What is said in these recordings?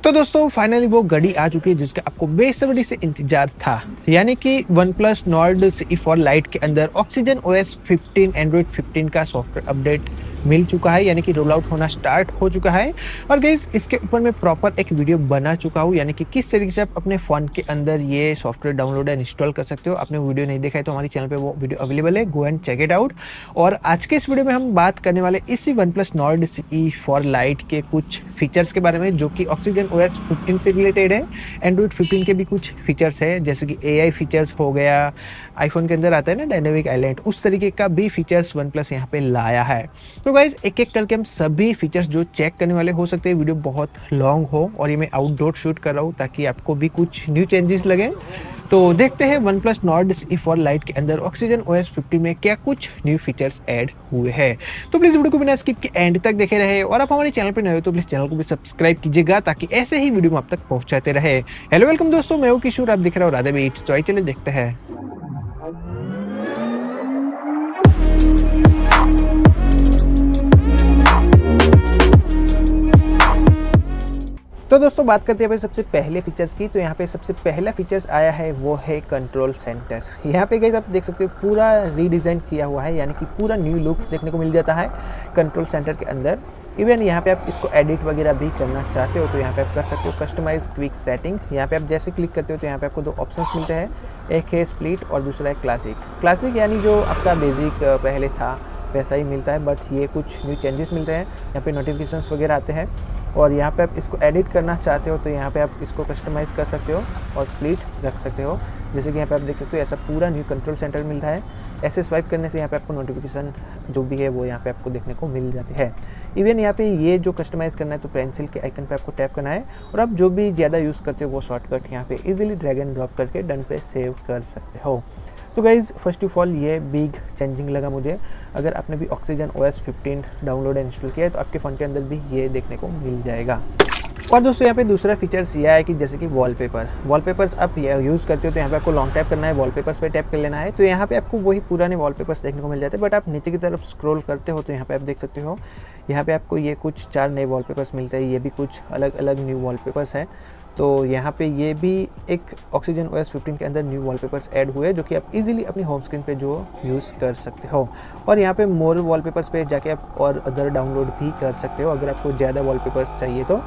तो दोस्तों फाइनली वो घड़ी आ चुकी है जिसका आपको बेसब्री से इंतजार था, यानी कि OnePlus Nord CE4 Lite के अंदर ऑक्सीजन OS 15 एंड्रॉइड 15 का सॉफ्टवेयर अपडेट मिल चुका है, यानी कि रोल आउट होना स्टार्ट हो चुका है। और गाइस इसके ऊपर मैं प्रॉपर एक वीडियो बना चुका हूँ, यानी कि किस तरीके से आप अपने फ़ोन के अंदर ये सॉफ्टवेयर डाउनलोड एंड इंस्टॉल कर सकते हो। आपने वीडियो नहीं देखा है तो हमारे चैनल पे वो वीडियो अवेलेबल है, go and check it out. और आज के इस वीडियो में हम बात करने वाले इसी OnePlus Nord CE4 Lite के कुछ फीचर्स के बारे में, जो कि ऑक्सीजन OS 15 से रिलेटेड है। एंड्रॉइड 15 के भी कुछ फीचर्स है, जैसे कि AI फीचर्स हो गया, आईफोन के अंदर आता है ना डायनेमिक आइलैंड, उस तरीके का भी फीचर्स OnePlus यहाँ पे लाया है। तो गाइज एक एक करके हम सभी फीचर्स जो चेक करने वाले, हो सकते हैं वीडियो बहुत लॉन्ग हो और ये मैं आउटडोर शूट कर रहा हूँ ताकि आपको भी कुछ न्यू चेंजेस लगे। तो देखते हैं OnePlus Nord CE4 Lite के अंदर ऑक्सीजन OS 15 में क्या कुछ न्यू फीचर्स ऐड हुए हैं। तो प्लीज़ वीडियो को बिना स्किप के एंड तक देखे रहे, और आप हमारे चैनल पर नए हो तो प्लीज़ चैनल को भी सब्सक्राइब कीजिएगा ताकि ऐसे ही वीडियो हम आप तक पहुंचाते रहे। हेलो वेलकम दोस्तों, मैं हूं किशोर, आप दिख रहे हो राधे बीट्स। तो आइए चलिए देखते हैं। तो दोस्तों बात करते हैं भाई सबसे पहले फीचर्स की। तो यहाँ पे सबसे पहला फीचर्स आया है वो है कंट्रोल सेंटर। यहाँ पे गाइस आप देख सकते हो पूरा रीडिज़ाइन किया हुआ है, यानी कि पूरा न्यू लुक देखने को मिल जाता है कंट्रोल सेंटर के अंदर। इवन यहाँ पे आप इसको एडिट वगैरह भी करना चाहते हो तो यहाँ पे आप कर सकते हो कस्टमाइज क्विक सेटिंग। यहाँ पे आप जैसे क्लिक करते हो तो यहाँ पे आपको दो ऑप्शंस मिलते हैं, एक है स्प्लिट और दूसरा है क्लासिक। क्लासिक यानी जो आपका बेसिक पहले था वैसा ही मिलता है, बट ये कुछ न्यू चेंजेस मिलते हैं। यहाँ पे नोटिफिकेशंस वगैरह आते हैं, और यहाँ पे आप इसको एडिट करना चाहते हो तो यहाँ पे आप इसको कस्टमाइज़ कर सकते हो और स्प्लिट रख सकते हो। जैसे कि यहाँ पे आप देख सकते हो ऐसा पूरा न्यू कंट्रोल सेंटर मिलता है। ऐसे स्वाइप करने से यहाँ पे आपको नोटिफिकेशन जो भी है वो यहाँ पे आपको देखने को मिल जाती है। इवन यहाँ पे ये जो कस्टमाइज़ करना है तो पेंसिल के आइकन पे आपको टैप करना है, और आप जो भी ज़्यादा यूज़ करते हो वो शॉर्टकट यहाँ पे इजीली ड्रैग एंड ड्रॉप करके डन पे सेव कर सकते हो। तो गाइज़ फर्स्ट ऑफ ऑल ये बिग चेंजिंग लगा मुझे। अगर आपने भी oxygen OS 15 download and install किया है तो आपके फ़ोन के अंदर भी ये देखने को मिल जाएगा। और दोस्तों यहाँ पे दूसरा फीचर्स यह है कि जैसे कि वॉलपेपर्स आप यूज़ करते हो तो यहाँ पे आपको लॉन्ग टैप करना है, वॉलपेपर्स पे टैप कर लेना है तो यहाँ पे आपको वही पुराने वॉलपेपर्स देखने को मिल जाते हैं। बट आप नीचे की तरफ स्क्रॉल करते हो तो यहाँ पे आप देख सकते हो यहाँ पे आपको ये कुछ 4 नए वॉलपेपर्स मिलते हैं। ये भी कुछ अलग अलग न्यू वॉलपेपर्स हैं। तो यहाँ पे ये भी एक ऑक्सीजन OS 15 के अंदर न्यू वॉलपेपर्स ऐड हुए जो कि आप इजीली अपनी होम स्क्रीन पे जो यूज़ कर सकते हो। और यहाँ पे मोर वॉलपेपर्स पे जाके आप और अदर डाउनलोड भी कर सकते हो अगर आपको ज़्यादा वॉलपेपर्स चाहिए तो।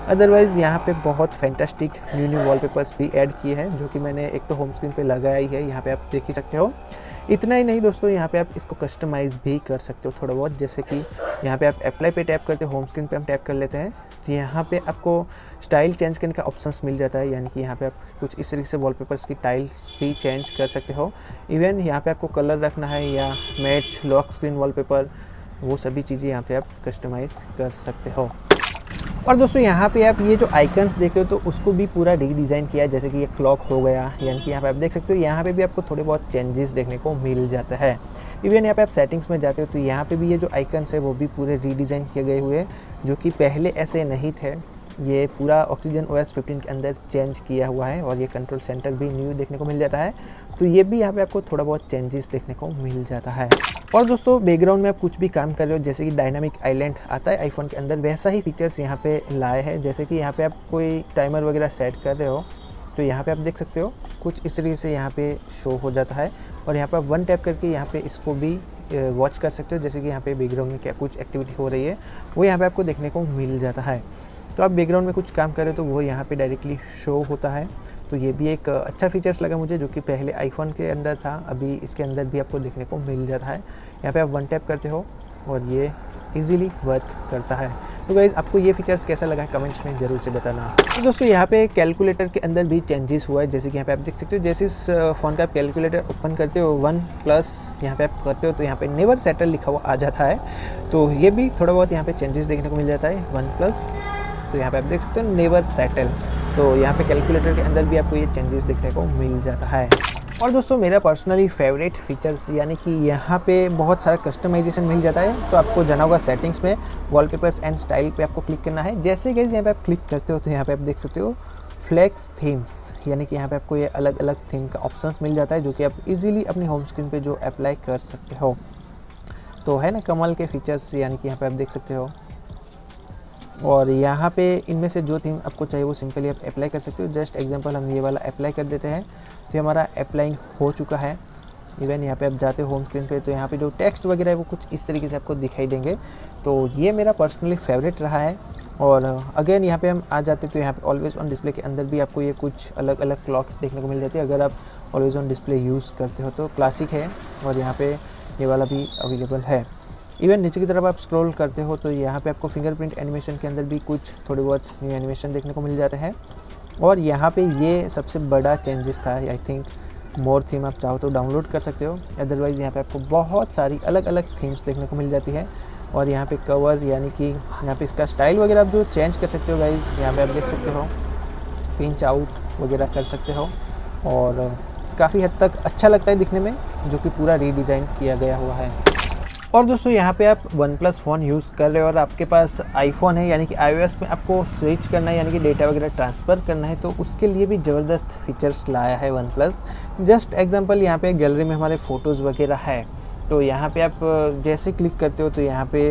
अदरवाइज़ यहाँ पे बहुत फैंटास्टिक न्यू वॉलपेपर्स भी ऐड किए हैं जो कि मैंने एक तो होम स्क्रीन पे लगाया ही है, यहाँ पे आप देख ही सकते हो। इतना ही नहीं दोस्तों, यहाँ पे आप इसको कस्टमाइज़ भी कर सकते हो थोड़ा बहुत। जैसे कि यहाँ पे आप अप्लाई पे टैप करते हो, होम स्क्रीन पे हम टैप कर लेते हैं तो यहाँ पे आपको स्टाइल चेंज करने का ऑप्शंस मिल जाता है, यानी कि यहाँ पे आप कुछ इस तरीके से वॉलपेपर्स की टाइल्स भी चेंज कर सकते हो। इवन यहाँ पे आपको कलर रखना है या मैच लॉक स्क्रीन वॉलपेपर, वो सभी चीज़ें यहाँ पे आप कस्टमाइज़ कर सकते हो। और दोस्तों यहाँ पे आप ये जो आइकन्स देख रहे हो तो उसको भी पूरा रीडिज़ाइन किया है, जैसे कि ये क्लॉक हो गया, यानी कि यहाँ पे आप देख सकते हो यहाँ पे भी आपको थोड़े बहुत चेंजेस देखने को मिल जाता है। इवन यहाँ पे आप सेटिंग्स में जाते हो तो यहाँ पे भी ये जो आइकन्स है वो भी पूरे रीडिज़ाइन किए गए हुए जो कि पहले ऐसे नहीं थे। ये पूरा ऑक्सीजन OS 15 के अंदर चेंज किया हुआ है, और ये कंट्रोल सेंटर भी न्यू देखने को मिल जाता है। तो ये भी यहाँ पे आपको थोड़ा बहुत चेंजेस देखने को मिल जाता है। और दोस्तों बैकग्राउंड में आप कुछ भी काम कर रहे हो, जैसे कि डायनामिक आइलैंड आता है आईफोन के अंदर, वैसा ही फीचर्स यहाँ पे लाए हैं। जैसे कि यहाँ पे आप कोई टाइमर वगैरह सेट कर रहे हो तो यहाँ पे आप देख सकते हो कुछ इस तरीके से यहाँ पे शो हो जाता है, और यहाँ पे आप वन टैप करके यहाँ पे इसको भी वॉच कर सकते हो। जैसे कि यहाँ पे बैकग्राउंड में क्या कुछ एक्टिविटी हो रही है वो यहाँ पे आपको देखने को मिल जाता है। तो आप बैकग्राउंड में कुछ काम करें तो वो यहाँ पे डायरेक्टली शो होता है। तो ये भी एक अच्छा फीचर्स लगा मुझे, जो कि पहले आईफोन के अंदर था, अभी इसके अंदर भी आपको देखने को मिल जाता है। यहाँ पे आप वन टैप करते हो और ये इजीली वर्क करता है। तो गाइज़ आपको ये फीचर्स कैसा लगा कमेंट्स में ज़रूर से बताना। तो दोस्तों यहाँ पे कैलकुलेटर के अंदर भी चेंजेस हुआ है, जैसे कि यहाँ पे आप देख सकते हो जैसे इस फ़ोन का कैलकुलेटर ओपन करते हो OnePlus यहाँ पे आप करते हो तो यहाँ पे नेवर सेटल लिखा हुआ आ जाता है। तो ये भी थोड़ा बहुत यहाँ पे चेंजेस देखने को मिल जाता है OnePlus। तो यहाँ पे आप देख सकते हो नेवर सेटल, तो यहाँ पे कैलकुलेटर के अंदर भी आपको ये चेंजेस देखने को मिल जाता है। और दोस्तों मेरा पर्सनली फेवरेट फीचर्स, यानी कि यहाँ पे बहुत सारा कस्टमाइजेशन मिल जाता है। तो आपको जाना होगा सेटिंग्स में, वॉलपेपर्स एंड स्टाइल पे आपको क्लिक करना है। जैसे कि यहाँ पे आप क्लिक करते हो तो यहाँ पे आप देख सकते हो फ्लेक्स थीम्स, यानी कि यहाँ पे आपको ये अलग अलग थीम का ऑप्शंस मिल जाता है जो कि आप इजीली अपनी होम स्क्रीन पे जो अप्लाई कर सकते हो। तो है ना कमाल के फीचर्स, यानी कि यहाँ पे आप देख सकते हो और यहाँ पे इनमें से जो थीम आपको चाहिए वो सिंपली आप अप्लाई कर सकते हो। जस्ट एग्जांपल हम ये वाला अप्लाई कर देते हैं, तो हमारा अप्लाइंग हो चुका है। इवन यहाँ पे आप जाते हो होम स्क्रीन पे, तो यहाँ पे जो टेक्स्ट वगैरह है वो कुछ इस तरीके से आपको दिखाई देंगे। तो ये मेरा पर्सनली फेवरेट रहा है। और अगेन यहाँ पे हम आ जाते तो यहाँ पे ऑलवेज ऑन डिस्प्ले के अंदर भी आपको ये कुछ अलग अलग क्लॉक्स देखने को मिल जाती है। अगर आप ऑलवेज ऑन डिस्प्ले यूज़ करते हो तो क्लासिक है, और यहाँ पे ये वाला भी अवेलेबल है। इवन नीचे की तरफ आप स्क्रॉल करते हो तो यहाँ पे आपको फिंगरप्रिंट एनिमेशन के अंदर भी कुछ थोड़े बहुत न्यू एनिमेशन देखने को मिल जाते हैं। और यहाँ पे ये सबसे बड़ा चेंजेस था, आई थिंक मोर थीम आप चाहो तो डाउनलोड कर सकते हो, अदरवाइज़ यहाँ पे आपको बहुत सारी अलग अलग थीम्स देखने को मिल जाती है। और यहाँ पे कवर यानी कि यहाँ पे इसका स्टाइल वगैरह आप जो चेंज कर सकते हो गाइज, यहाँ पे आप देख सकते हो पिंच आउट वगैरह कर सकते हो, और काफ़ी हद तक अच्छा लगता है दिखने में, जो कि पूरा रीडिज़ाइन किया गया हुआ है। और दोस्तों यहाँ पे आप OnePlus फ़ोन यूज़ कर रहे हो और आपके पास आईफोन है, यानी कि iOS में आपको स्विच करना है, यानी कि डेटा वगैरह ट्रांसफ़र करना है, तो उसके लिए भी ज़बरदस्त फीचर्स लाया है OnePlus। जस्ट एग्जांपल यहाँ पे गैलरी में हमारे फ़ोटोज़ वगैरह है, तो यहाँ पे आप जैसे क्लिक करते हो तो यहाँ पे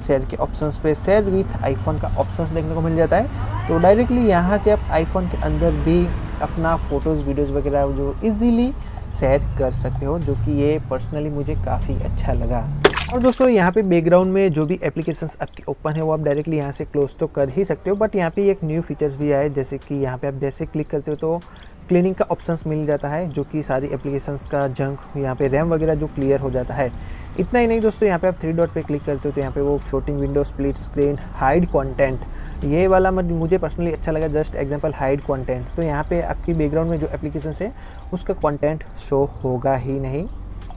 शेयर के ऑप्शंस पे शेयर विथ आईफोन का ऑप्शंस देखने को मिल जाता है। तो डायरेक्टली यहाँ से आप आईफोन के अंदर भी अपना फ़ोटोज़ वीडियोज़ वगैरह जो ईज़िली शेयर कर सकते हो, जो कि ये पर्सनली मुझे काफ़ी अच्छा लगा। और दोस्तों यहाँ पे बैकग्राउंड में जो भी एप्लीकेशंस आपकी ओपन है वो आप डायरेक्टली यहाँ से क्लोज तो कर ही सकते हो, बट यहाँ पे एक न्यू फीचर्स भी आए, जैसे कि यहाँ पे आप जैसे क्लिक करते हो तो क्लीनिंग का ऑप्शंस मिल जाता है, जो कि सारी एप्लीकेशंस का जंक यहाँ पे रैम वगैरह जो क्लियर हो जाता है। इतना ही नहीं दोस्तों, यहाँ पे आप 3 डॉट पे क्लिक करते हो तो यहाँ पे वो floating window, split screen, hide content, ये वाला मुझे पर्सनली अच्छा लगा। जस्ट एग्जांपल हाइड कंटेंट, तो यहाँ पे आपकी बैकग्राउंड में जो एप्लीकेशन है उसका कंटेंट शो होगा ही नहीं,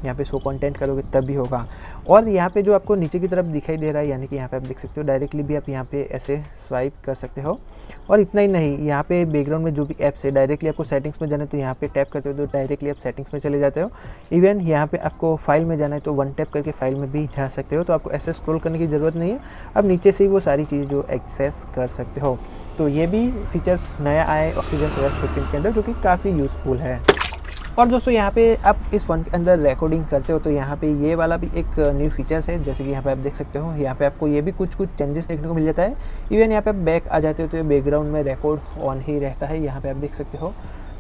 यहाँ पे शो कंटेंट करोगे तब भी होगा। और यहाँ पे जो आपको नीचे की तरफ दिखाई दे रहा है, यानी कि यहाँ पे आप देख सकते हो डायरेक्टली भी आप यहाँ पे ऐसे स्वाइप कर सकते हो। और इतना ही नहीं, यहाँ पे बैकग्राउंड में जो भी ऐप्स है डायरेक्टली आपको सेटिंग्स में जाना है तो यहाँ पे टैप करते हो तो डायरेक्टली आप सेटिंग्स में चले जाते हो। इवन यहाँ पे आपको फाइल में जाना है तो 1 टैप करके फाइल में भी जा सकते हो, तो आपको ऐसे स्क्रॉल करने की ज़रूरत नहीं है, अब नीचे से ही वो सारी चीज़ जो एक्सेस कर सकते हो। तो ये भी फीचर्स नया आया ऑक्सीजन OS 15 के अंदर, जो कि काफ़ी यूज़फुल है। और दोस्तों यहाँ पे आप इस फ़ोन के अंदर रिकॉर्डिंग करते हो तो यहाँ पे ये वाला भी एक न्यू फीचर्स है, जैसे कि यहाँ पे आप देख सकते हो, यहाँ पे आपको ये भी कुछ चेंजेस देखने को मिल जाता है। इवन यहाँ पे आप बैक आ जाते हो तो ये बैकग्राउंड में रिकॉर्ड ऑन ही रहता है, यहाँ पे आप देख सकते हो।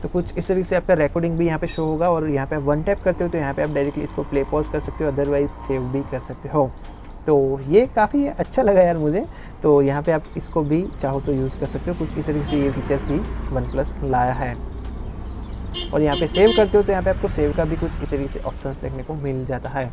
तो कुछ इस तरीके से आपका रिकॉर्डिंग भी यहाँ पे शो होगा। और यहाँ पे आप 1 टैप करते हो तो यहाँ पे आप डायरेक्टली इसको प्ले पॉज कर सकते हो, अदरवाइज सेव भी कर सकते हो। तो ये काफ़ी अच्छा लगा यार मुझे, तो यहाँ पे आप इसको भी चाहो तो यूज़ कर सकते हो। कुछ इस तरीके से ये फीचर्स भी OnePlus लाया है। और यहाँ पे सेव करते हो तो यहाँ पे आपको सेव का भी कुछ इस तरीके से ऑप्शंस देखने को मिल जाता है।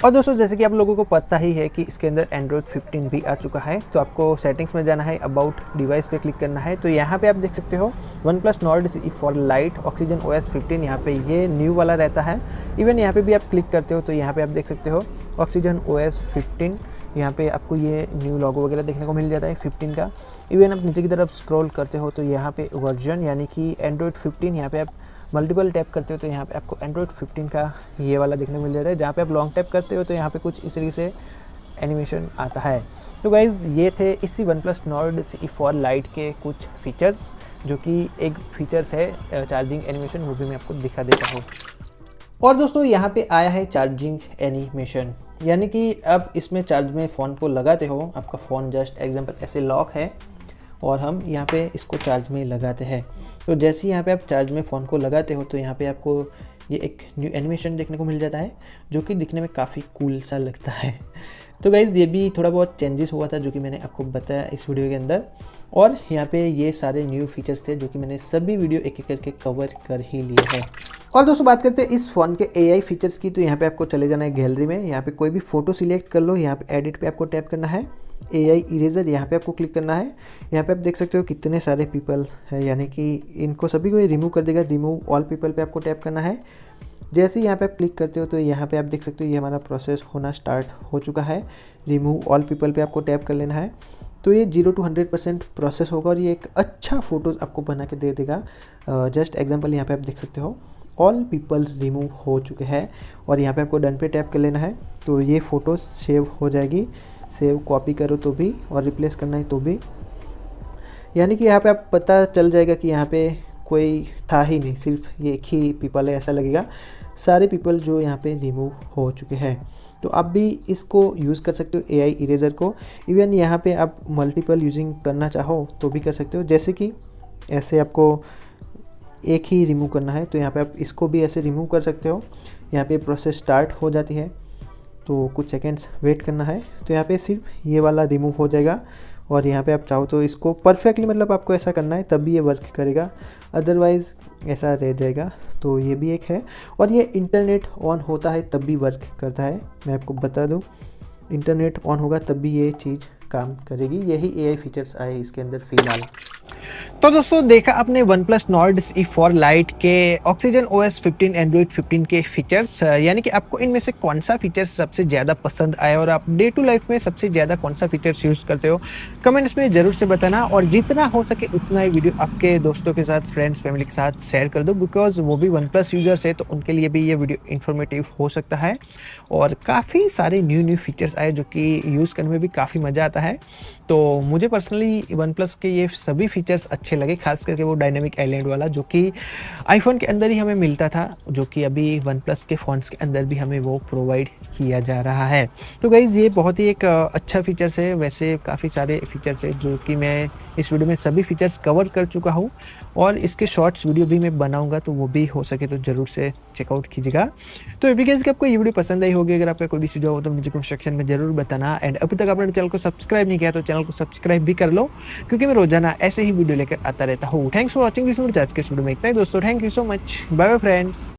और दोस्तों जैसे कि आप लोगों को पता ही है कि इसके अंदर एंड्रॉयड 15 भी आ चुका है, तो आपको सेटिंग्स में जाना है, अबाउट डिवाइस पे क्लिक करना है। तो यहाँ पे आप देख सकते हो OnePlus Nord CE for Lite oxygen OS 15, यहाँ पे ये न्यू वाला रहता है। इवन यहाँ पे भी आप क्लिक करते हो तो यहाँ पे आप देख सकते हो ऑक्सीजन OS 15, यहाँ पे आपको ये न्यू लोगो वगैरह देखने को मिल जाता है 15 का। इवन आप नीचे की तरफ स्क्रॉल करते हो तो यहाँ पे वर्जन यानी कि एंड्रॉयड 15, यहाँ पे आप मल्टीपल टैप करते हो तो यहाँ पे आपको एंड्रॉयड 15 का ये वाला देखने को मिल जाता है। जहाँ पे आप लॉन्ग टैप करते हो तो यहाँ पे कुछ इस तरीके से एनिमेशन आता है। तो गाइज़ ये थे इसी OnePlus Nord CE for Lite के कुछ फीचर्स, जो कि एक फीचर्स है चार्जिंग एनिमेशन, वो भी मैं आपको दिखा देता हूँ। और दोस्तों यहाँ पे आया है चार्जिंग एनिमेशन, यानी कि अब इसमें चार्ज में फ़ोन को लगाते हो, आपका फ़ोन जस्ट एग्जांपल ऐसे लॉक है और हम यहाँ पे इसको चार्ज में लगाते हैं। तो जैसे ही यहाँ पे आप चार्ज में फ़ोन को लगाते हो तो यहाँ पे आपको ये एक न्यू एनिमेशन देखने को मिल जाता है, जो कि दिखने में काफ़ी कूल सा लगता है। तो गाइज़ ये भी थोड़ा बहुत चेंजेस हुआ था, जो कि मैंने आपको बताया इस वीडियो के अंदर। और यहाँ पे ये सारे न्यू फीचर्स थे जो कि मैंने सभी वीडियो एक एक करके कवर कर ही लिए हैं। और दोस्तों बात करते हैं इस फ़ोन के AI फीचर्स की, तो यहाँ पे आपको चले जाना है गैलरी में, यहाँ पे कोई भी फ़ोटो सिलेक्ट कर लो, यहाँ पे एडिट पे आपको टैप करना है, AI इरेजर यहाँ पे आपको क्लिक करना है। यहाँ पे आप देख सकते हो कितने सारे पीपल्स हैं, यानी कि इनको सभी को ये रिमूव कर देगा। रिमूव ऑल पीपल पे आपको टैप करना है। जैसे ही यहाँ पे आप क्लिक करते हो तो यहाँ पे आप देख सकते हो ये हमारा प्रोसेस होना स्टार्ट हो चुका है। रिमूव ऑल पीपल पे आपको टैप कर लेना है, तो ये 0 to 100% प्रोसेस होगा और ये एक अच्छा फ़ोटोज़ आपको बना के दे देगा। जस्ट एग्जांपल यहाँ पे आप देख सकते हो ऑल पीपल रिमूव हो चुके हैं और यहाँ पे आपको डन पे टैप कर लेना है, तो ये फ़ोटोज़ सेव हो जाएगी। सेव कॉपी करो तो भी और रिप्लेस करना है तो भी, यानी कि यहाँ पे आप पता चल जाएगा कि यहाँ पे कोई था ही नहीं, सिर्फ ये एक ही पीपल है, ऐसा लगेगा। सारे पीपल जो यहाँ पे रिमूव हो चुके हैं। तो आप भी इसको यूज़ कर सकते हो AI इरेज़र को। इवन यहाँ पे आप मल्टीपल यूजिंग करना चाहो तो भी कर सकते हो, जैसे कि ऐसे आपको एक ही रिमूव करना है तो यहाँ पे आप इसको भी ऐसे रिमूव कर सकते हो। यहाँ पे प्रोसेस स्टार्ट हो जाती है तो कुछ सेकेंड्स वेट करना है तो यहाँ पे सिर्फ ये वाला रिमूव हो जाएगा। और यहाँ पे आप चाहो तो इसको परफेक्टली, मतलब आपको ऐसा करना है तब भी ये वर्क करेगा, अदरवाइज़ ऐसा रह जाएगा। तो ये भी एक है। और ये इंटरनेट ऑन होता है तब भी वर्क करता है, मैं आपको बता दूँ, इंटरनेट ऑन होगा तब भी ये चीज़ काम करेगी। यही AI फीचर्स आए इसके अंदर फ़िलहाल। तो दोस्तों देखा आपने OnePlus Nord E4 Lite के Oxygen OS 15 Android 15 के फीचर्स, यानी कि आपको इनमें से कौन सा फीचर्स सबसे ज़्यादा पसंद आया और आप डे टू लाइफ में सबसे ज़्यादा कौन सा फीचर्स यूज़ करते हो, कमेंट्स में ज़रूर से बताना। और जितना हो सके उतना ही वीडियो आपके दोस्तों के साथ, फ्रेंड्स, फैमिली के साथ शेयर कर दो, बिकॉज वो भी OnePlus यूज़र्स है तो उनके लिए भी ये वीडियो इन्फॉर्मेटिव हो सकता है। और काफ़ी सारे न्यू फीचर्स आए जो कि यूज़ करने में भी काफ़ी मज़ा आता है। तो मुझे पर्सनली OnePlus के ये सभी फीचर्स अच्छे लगे, खास करके वो डायनेमिक आइलैंड वाला जो कि आईफोन के अंदर ही हमें मिलता था, जो कि अभी OnePlus के फ़ोन्स के अंदर भी हमें वो प्रोवाइड किया जा रहा है। तो गाइज़ ये बहुत ही एक अच्छा फीचर्स है। वैसे काफ़ी सारे फीचर्स है जो कि मैं इस वीडियो में सभी फीचर्स कवर कर चुका हूँ और इसके शॉर्ट्स वीडियो भी मैं बनाऊंगा, तो वो भी हो सके तो ज़रूर से चेकआउट कीजिएगा। तो अभी गाइस कि आपको ये वीडियो पसंद आई होगी, अगर आपका कोई भी सुझाव हो तो मुझे कमेंट सेक्शन में ज़रूर बताना। एंड अभी तक आपने चैनल को सब्सक्राइब नहीं किया तो चैनल को सब्सक्राइब भी कर लो, क्योंकि मैं रोजाना ऐसे ही वीडियो लेकर आता रहता हूँ। Thanks for watching this video. आज के इस वीडियो में इतना ही दोस्तों, thank you so much, bye bye friends.